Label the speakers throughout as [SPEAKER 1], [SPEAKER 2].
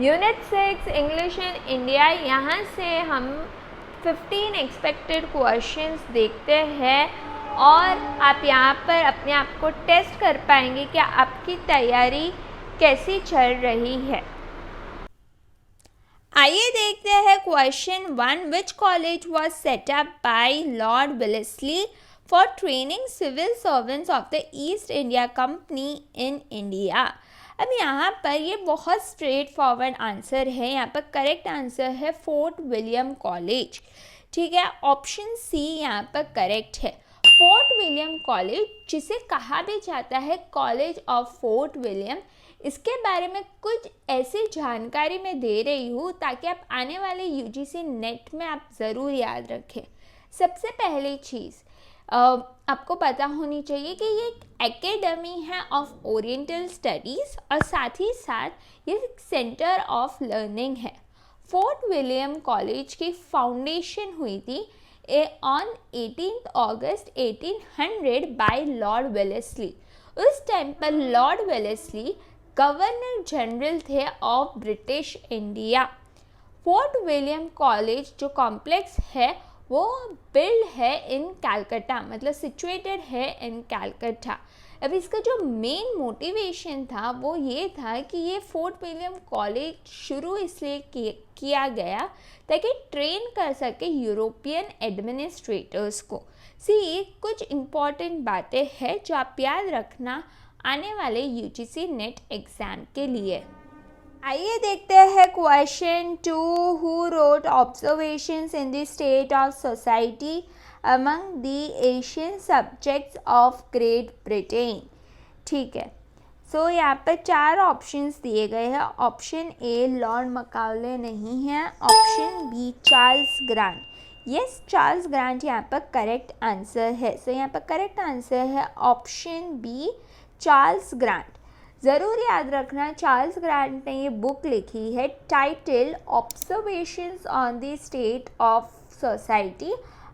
[SPEAKER 1] Unit 6 English in India, यहाँ से हम 15 एक्सपेक्टेड क्वेश्चंस देखते हैं और आप यहाँ पर अपने आप को टेस्ट कर पाएंगे कि आपकी तैयारी कैसी चल रही है। आइए देखते हैं question 1। Which college was set up by Lord Wellesley for training civil servants of the East India Company in India. अब यहाँ पर ये बहुत स्ट्रेट फॉरवर्ड आंसर है। यहाँ पर करेक्ट आंसर है फोर्ट विलियम कॉलेज। ठीक है, ऑप्शन सी यहाँ पर करेक्ट है। फोर्ट विलियम कॉलेज, जिसे कहा भी जाता है कॉलेज ऑफ फोर्ट विलियम, इसके बारे में कुछ ऐसी जानकारी मैं दे रही हूँ ताकि आप आने वाले यूजीसी नेट में आप ज़रूर याद रखें। सबसे पहली चीज़ आपको पता होनी चाहिए कि ये एक एकेडमी है ऑफ ओरिएंटल स्टडीज़ और साथ ही साथ ये एक सेंटर ऑफ लर्निंग है। फोर्ट विलियम कॉलेज की फाउंडेशन हुई थी on 18 August 1800 by Lord Wellesley. उस टाइम पर लॉर्ड वेलेस्ली गवर्नर जनरल थे of British India. Fort William college जो कॉम्प्लेक्स है वो बिल्ड है इन कैलकाटा, मतलब सिचुएटेड है इन कैलकाटा। अब इसका जो मेन मोटिवेशन था वो ये था कि ये फोर्ट विलियम कॉलेज शुरू इसलिए किया गया ताकि ट्रेन कर सके यूरोपियन एडमिनिस्ट्रेटर्स को। कुछ इम्पॉर्टेंट बातें हैं जो आप याद रखना आने वाले यूजीसी नेट एग्ज़ाम के लिए। आइए देखते हैं question 2। Who wrote observations in the state of society among the Asian subjects of great Britain. ठीक है, सो यहाँ पर 4 ऑप्शंस दिए गए हैं। ऑप्शन ए लॉर्ड मकाउले नहीं है, option B Charles Grant. Yes, Charles Grant यहाँ पर करेक्ट आंसर है। सो यहाँ पर करेक्ट आंसर है ऑप्शन बी चार्ल्स ग्रांट। ज़रूर याद रखना, चार्ल्स ग्रांट ने ये बुक लिखी है title observations on the state of society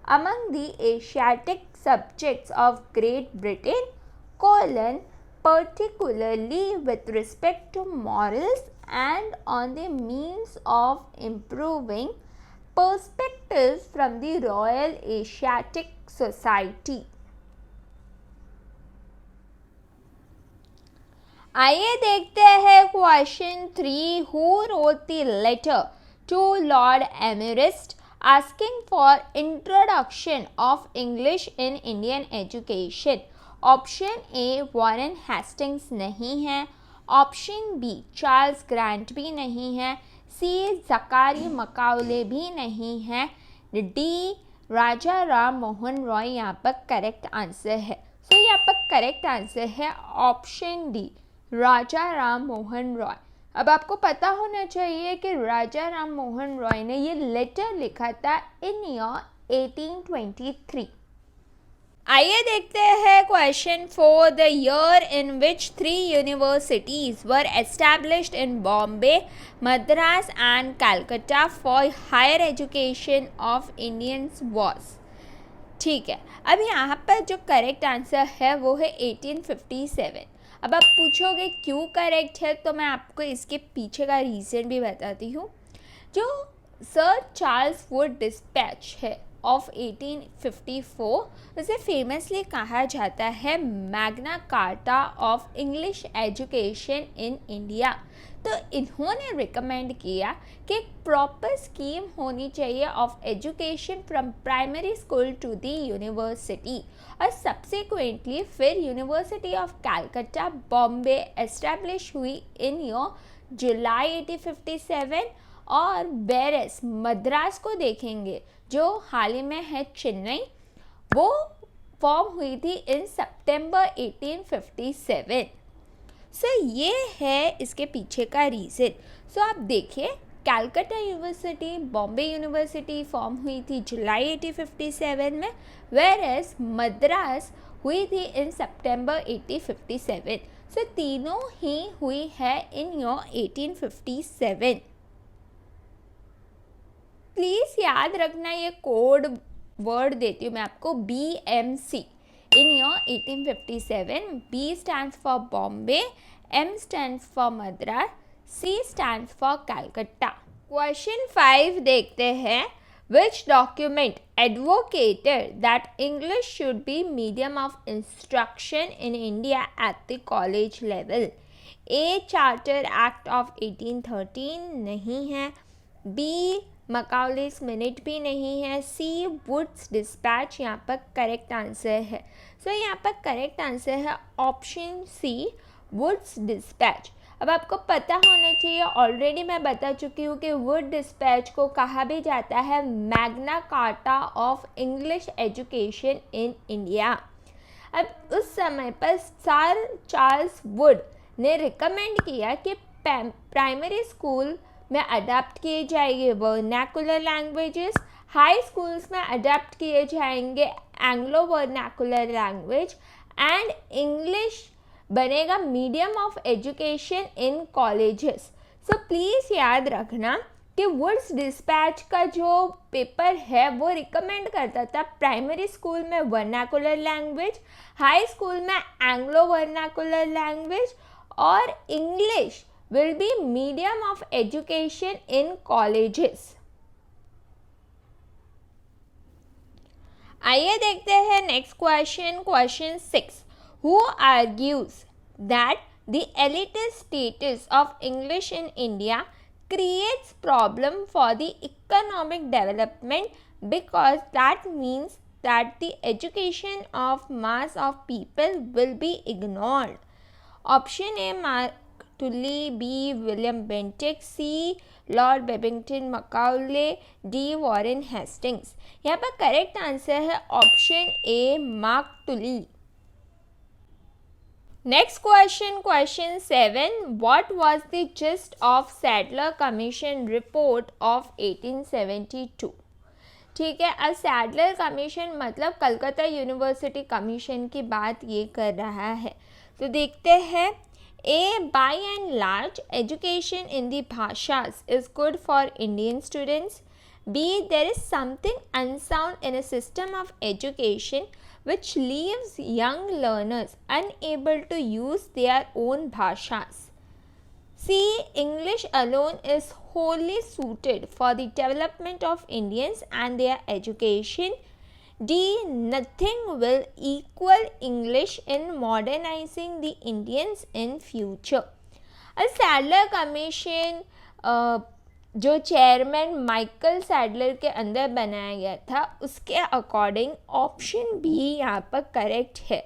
[SPEAKER 1] among the Asiatic subjects of great Britain colon particularly with respect to morals and on the means of improving perspectives from the Royal Asiatic Society। आइए देखते हैं question 3। Who wrote the letter to Lord Amherst asking for introduction of English in Indian education. Option A Warren Hastings नहीं है, option B Charles grant भी नहीं है, सी ज़कारी मकाउले भी नहीं है, डी राजा राम मोहन रॉय यहाँ पर करेक्ट आंसर है। यहाँ पर करेक्ट आंसर है ऑप्शन डी राजा राम मोहन रॉय। अब आपको पता होना चाहिए कि राजा राम मोहन रॉय ने ये लेटर लिखा था इन ईयर 1823। आइए देखते हैं question 4। The year in which 3 universities were established in Bombay, Madras and Calcutta for higher education of Indians was. ठीक है, अब यहाँ पर जो करेक्ट आंसर है वो है 1857। अब आप पूछोगे क्यों करेक्ट है, तो मैं आपको इसके पीछे का रीज़न भी बताती हूँ। जो सर चार्ल्स वुड डिस्पैच है ऑफ 1854, उसे फेमसली कहा जाता है Magna Carta of English education in India. तो इन्होंने रिकमेंड किया कि एक प्रॉपर स्कीम होनी चाहिए of education from primary school to the university, और सब्सिक्वेंटली फिर university of Calcutta Bombay establish हुई इन ईयर जुलाई 1857। और बेरेस मद्रास को देखेंगे जो हाल ही में है चेन्नई, वो फॉर्म हुई थी इन सितंबर 1857। ये है इसके पीछे का रीज़न। आप देखिए, Calcutta university Bombay university form हुई थी जुलाई 1857 में, वेरएस मद्रास हुई थी इन सितंबर 1857। तीनों ही हुई है इन ईयर 1857। प्लीज़ याद रखना, ये कोड वर्ड देती हूँ मैं आपको, BMC in year 1857। B stands for Bombay, M stands for Madras, C stands for Calcutta. Question 5 देखते हैं. Which document advocated that English should be medium of instruction in India at the college level? A. Charter Act of 1813 नहीं है. B. Macaulay's Minute भी नहीं है. C. Wood's Dispatch यहाँ पर correct answer है. सो यहाँ पर करेक्ट आंसर है ऑप्शन C, Wood's Dispatch. अब आपको पता होना चाहिए, ऑलरेडी मैं बता चुकी हूँ कि वुड डिस्पैच को कहा भी जाता है Magna Carta of English education in India. अब उस समय पर सर चार्ल्स वुड ने रिकमेंड किया कि प्राइमरी स्कूल में अडाप्ट किए जाएंगे वर्नाकुलर लैंग्वेजेस, हाई स्कूल्स में अडाप्ट किए जाएंगे Anglo vernacular language, and English बनेगा medium of education in colleges. So please याद रखना कि वुड्स डिस्पैच का जो पेपर है वो रिकमेंड करता था प्राइमरी स्कूल में वर्नाकुलर लैंग्वेज, हाई स्कूल में एंग्लो वर्नाकुलर लैंग्वेज, और English will be medium of education in colleges. आइए देखते हैं next question. Question 6. Who argues that the elitist status of English in India creates problem for the economic development because that means that the education of mass of people will be ignored? Option A. Mark Tully, B. William Bentinck, C. Lord Babington Macaulay, D. Warren Hastings. यहाँ पर correct answer है option A, mark टुली. Next question, question 7. What was the gist of Sadler Commission report of 1872? ठीक है, अब Sadler commission मतलब Calcutta university commission की बात ये कर रहा है. तो देखते हैं. A. By and large, education in the bhashas is good for Indian students. B. There is something unsound in a system of education which leaves young learners unable to use their own bhashas. C. English alone is wholly suited for the development of Indians and their education. D. Nothing will equal English in modernizing the Indians in future. A Sadler commission जो chairman Michael Sadler के अंदर बनाया गया था उसके according option B यहाँ पर correct है.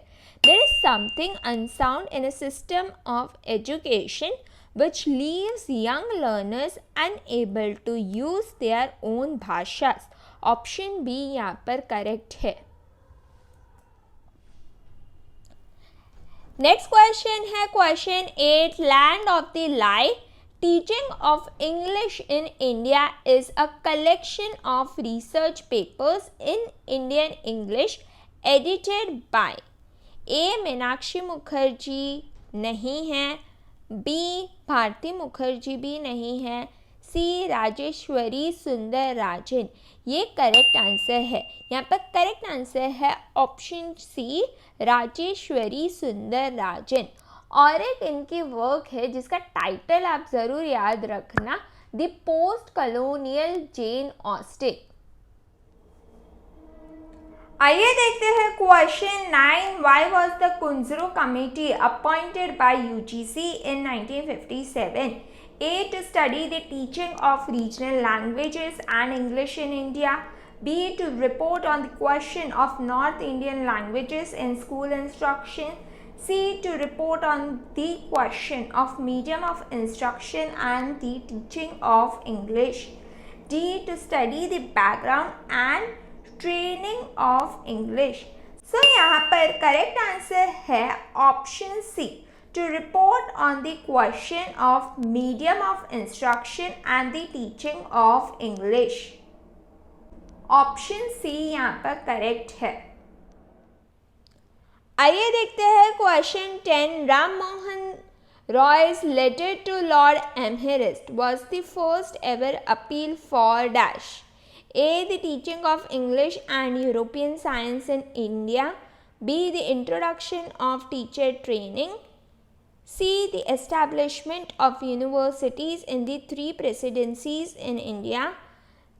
[SPEAKER 1] There is something unsound in a system of education which leaves young learners unable to use their own भाषास. ऑप्शन बी यहाँ पर करेक्ट है. नेक्स्ट क्वेश्चन है question 8. Land of the lie. Teaching of English in India is a collection of research papers in Indian English edited by A. Meenakshi Mukherjee नहीं है, B. Bharti Mukherjee भी नहीं है, C. राजेश्वरी सुंदर राजन. ये करेक्ट आंसर है. यहाँ पर करेक्ट आंसर है ऑप्शन C, राजेश्वरी सुंदर राजन. और एक इनकी वर्क है जिसका टाइटल आप ज़रूर याद रखना, the post colonial Jane Austen. आइए देखते हैं question 9. Why was the Kunzru committee appointed by UGC in 1957? A. To study the teaching of regional languages and English in India. B. To report on the question of North Indian languages in school instruction. C. To report on the question of medium of instruction and the teaching of English. D. To study the background and training of English. So यहाँ पर correct answer है option C, to report on the question of medium of instruction and the teaching of English. Option C यहाँ पर correct है. आइए देखते हैं question 10. Ram Mohan रॉय's letter to Lord Amherst was the first ever appeal for dash. A. The teaching of English and European science in India. B. The introduction of teacher training. C. The establishment of universities in the 3 presidencies in India.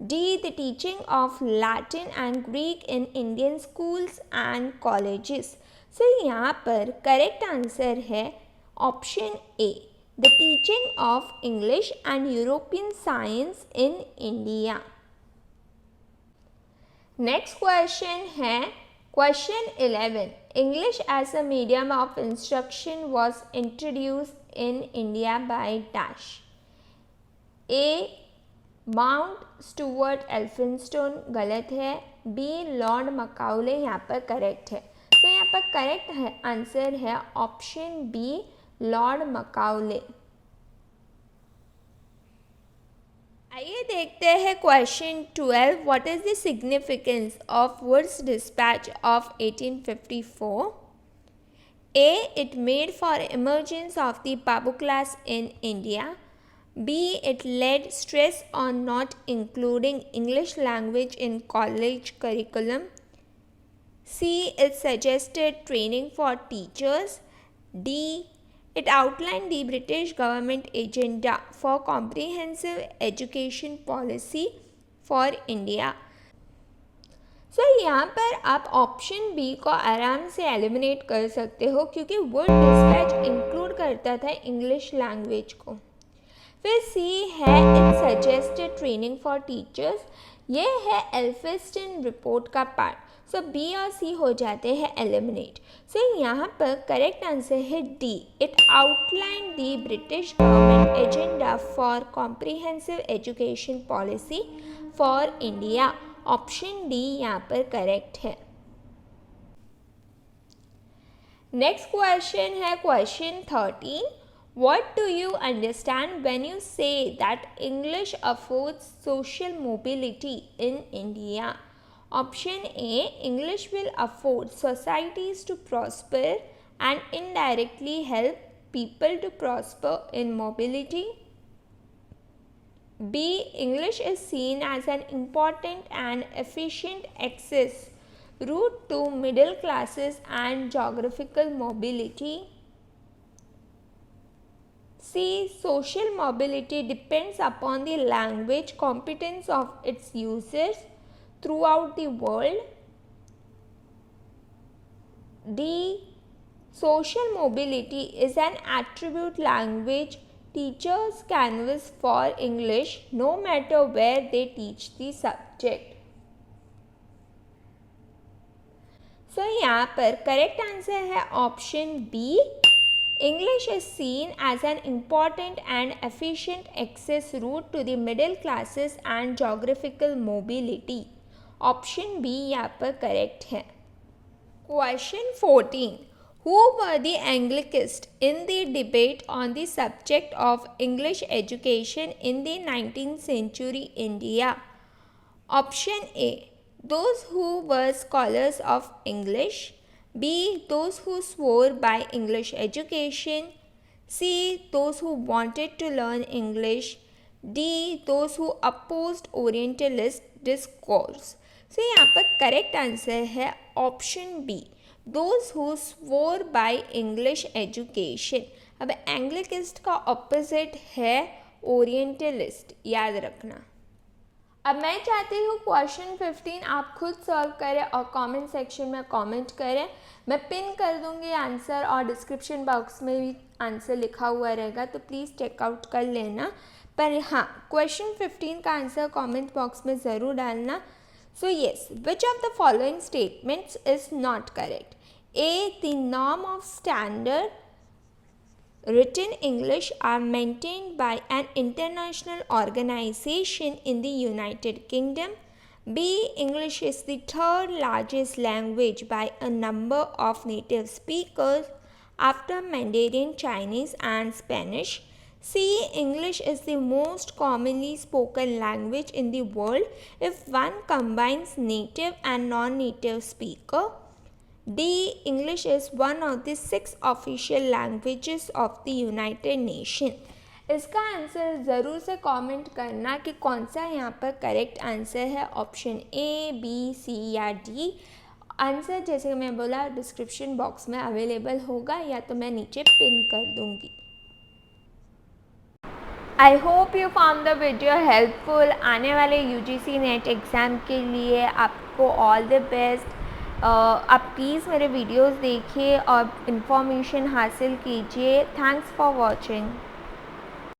[SPEAKER 1] D. The teaching of Latin and Greek in Indian schools and colleges. So यहाँ पर correct answer है option A, the teaching of English and European science in India. Next question है question 11. English as a medium of instruction was introduced in India by dash. A. Mount Stuart Elphinstone गलत है. B. Lord Macaulay यहाँ पर correct है. तो यहाँ पर correct answer है ऑप्शन बी, लॉर्ड मकाउले. आइए देखते हैं question 12. What is the significance of Wood's dispatch of 1854? A. It made for emergence of the Babu class in India. B. It laid stress on not including English language in college curriculum. C. It suggested training for teachers. D. It outlined the British government agenda for comprehensive education policy for India. So यहाँ पर आप option B को आराम से eliminate कर सकते हो क्योंकि वुड डिस्पैच इंक्लूड करता था इंग्लिश लैंग्वेज को. फिर सी है it suggested training for teachers, ये है एल्फिंस्टन रिपोर्ट का पार्ट. सो बी और सी हो जाते हैं एलिमिनेट. सो यहाँ पर करेक्ट आंसर है D, it outline the British government agenda for comprehensive education policy for India. Option D यहाँ पर करेक्ट है. नेक्स्ट क्वेश्चन है question 13. What do you understand when you say that English affords social mobility in India? Option A. English will afford societies to prosper and indirectly help people to prosper in mobility. B. English is seen as an important and efficient access route to middle classes and geographical mobility. C. Social mobility depends upon the language competence of its users throughout the world. D. Social mobility is an attribute language teachers canvass for English no matter where they teach the subject. So यहाँ पर correct answer है option B. English is seen as an important and efficient access route to the middle classes and geographical mobility. Option B यहाँ पर correct है. Question 14. Who were the Anglicists in the debate on the subject of English education in the 19th century India? Option A. Those who were scholars of English. B. Those who swore by English education. C. Those who wanted to learn English. D. Those who opposed Orientalist discourse. So यहाँ पर correct answer है option B, those who swore by English education. अब एंग्लिकिस्ट का opposite है orientalist, याद रखना. अब मैं चाहती हूँ क्वेश्चन 15 आप खुद सॉल्व करें और कमेंट सेक्शन में कमेंट करें. मैं पिन कर दूँगी आंसर और डिस्क्रिप्शन बॉक्स में भी आंसर लिखा हुआ रहेगा, तो प्लीज़ चेकआउट कर लेना. पर हाँ, क्वेश्चन 15 का आंसर कमेंट बॉक्स में ज़रूर डालना. So yes, which of the following statements is not correct? A. The norm of standard written English are maintained by an international organization in the United Kingdom. B. English is the third largest language by a number of native speakers after Mandarin Chinese and Spanish. C. English is the most commonly spoken language in the world if one combines native and non-native speaker. D. English is one of the 6 official languages of the United Nations. इसका answer ज़रूर से comment करना कि कौन सा यहाँ पर correct answer है, ऑप्शन ए, बी, सी या डी. आंसर जैसे मैं बोला डिस्क्रिप्शन बॉक्स में अवेलेबल होगा या तो मैं नीचे पिन कर दूँगी। I hope you found the video helpful. आने वाले UGC नेट एग्ज़ाम के लिए आपको ऑल द बेस्ट। आप प्लीज़ मेरे वीडियोस देखिए और इन्फॉर्मेशन हासिल कीजिए। Thanks for watching.